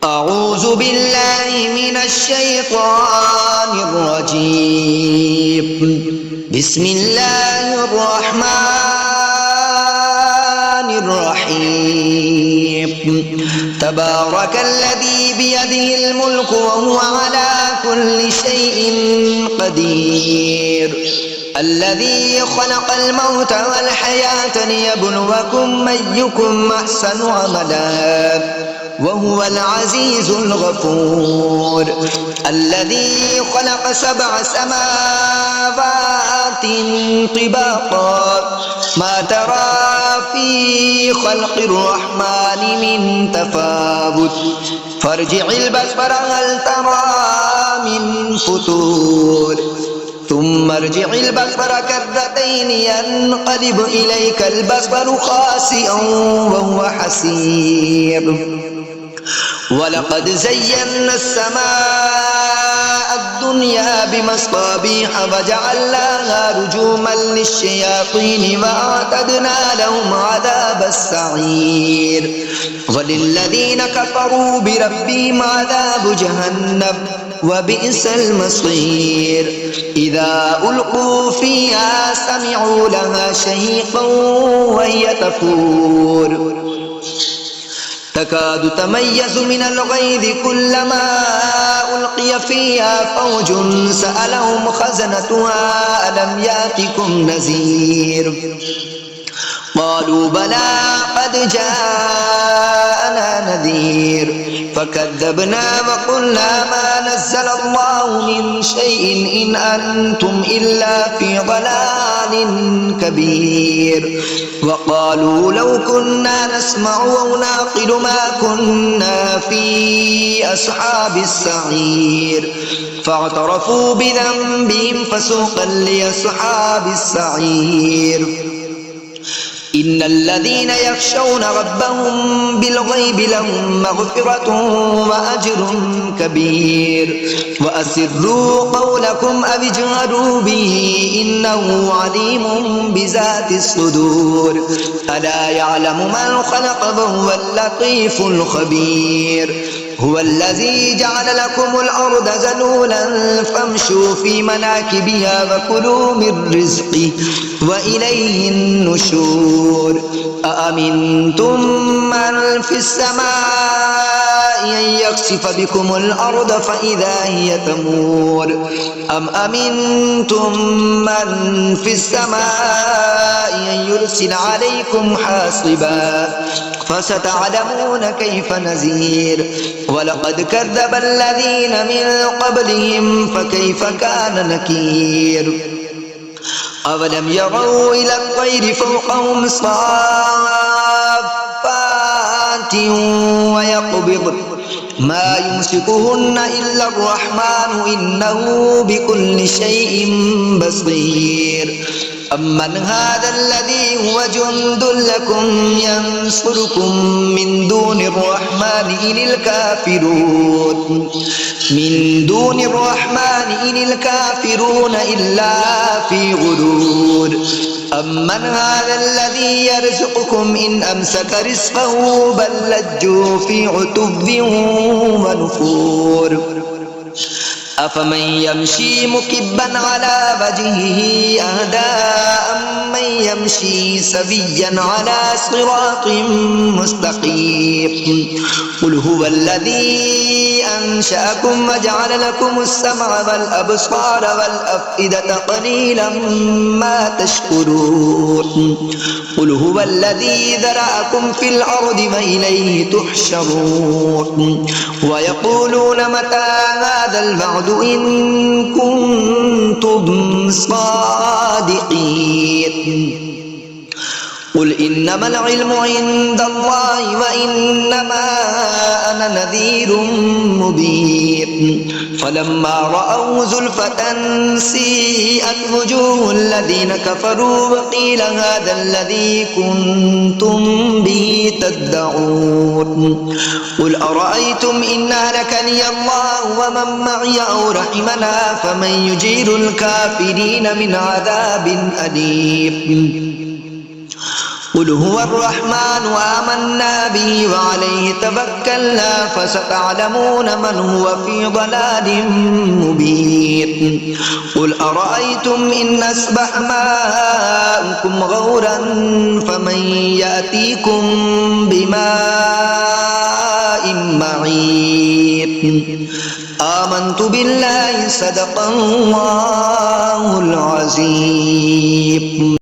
أعوذ بالله من الشيطان الرجيم. بسم الله الرحمن الرحيم. تبارك الذي بيده الملك وهو على كل شيء قدير. الذي خلق الموت والحياة ليبلوكم أيكم أحسن عملا وهو العزيز الغفور. الذي خلق 7 سماوات طباقا ما ترى في خلق الرحمن من تفاوت فارجع البصر هل ترى من فتور ثم ارجع البصر كرتين ينقلب إليك البصر خاسئا وهو حسير. ولقد زينا السماء الدنيا بمصابيح وجعلناها رجوما للشياطين وأعتدنا لهم عذاب السعير. وللذين كفروا بربهم عذاب جهنم وبئس المصير. إذا ألقوا فيها سمعوا لها شهيقا وهي تفور تكاد تميز من الغيظ كلما ألقي فيها فوج سألهم خزنتها ألم يأتكم نذير قالوا بلى قد جاءنا نذير فكذبنا وقلنا ما نزل الله من شيء إن أنتم إلا في ضلال كبير. وقالوا لو كنا نسمع أو نعقل ما كنا في أصحاب السعير فاعترفوا بذنبهم فسوقا لأصحاب السعير. إن الذين يخشون ربهم بالغيب لهم مغفرة وأجر كبير. وأسروا قولكم أو اجهروا به إنه عليم بذات الصدور. ألا يعلم من خلق وهو اللطيف الخبير. هو الذي جعل لكم الأرض ذلولا فامشوا في مناكبها وكلوا من رزقه وإليه النشور. أأمنتم من في السماء أن يخسف بكم الأرض فإذا هي تمور أم أمنتم من في السماء أن يرسل عليكم حاصبا فستعلمون كيف نذير. ولقد كذب الذين من قبلهم فكيف كان نكير. أولم يروا إلى الطير فوقهم صافات ويقبض ما يمسكهن إلا الرحمن إنه بكل شيء بصير. أمن هذا الذي هو جند لكم ينصركم من دون الرحمن إن الكافرون إلا في غرور. أمن هذا الذي يرزقكم إن أمسك رزقه بل لجوا في عتب ونفور. أفمن يمشي مكبا على وجهه أهدى أمن يمشي سويا على صراط مستقيم. قل هو الذي أنشأكم وجعل لكم السمع والأبصار والأفئدة قليلا ما تشكرون. قل هو الذي ذرأكم في الأرض وإليه تحشرون. ويقولون متى هذا الوعد إن كنتم صادقين. قل إنما العلم عند الله وإنما أنا نذير مبين. فلما رأوا زلفة سيئت وجوه الذين كفروا وقيل هذا الذي كنتم به تدعون. قل أرأيتم إن أهلكني الله ومن معي أو رحمنا فمن يجير الكافرين من عذاب أليم. قل هو الرحمن آمنا به وعليه توكلنا فستعلمون من هو في ضلال مبين قل أرأيتم إن أصبح ماؤكم غورا فمن يأتيكم بماء معين آمنت بالله صدق الله العظيم.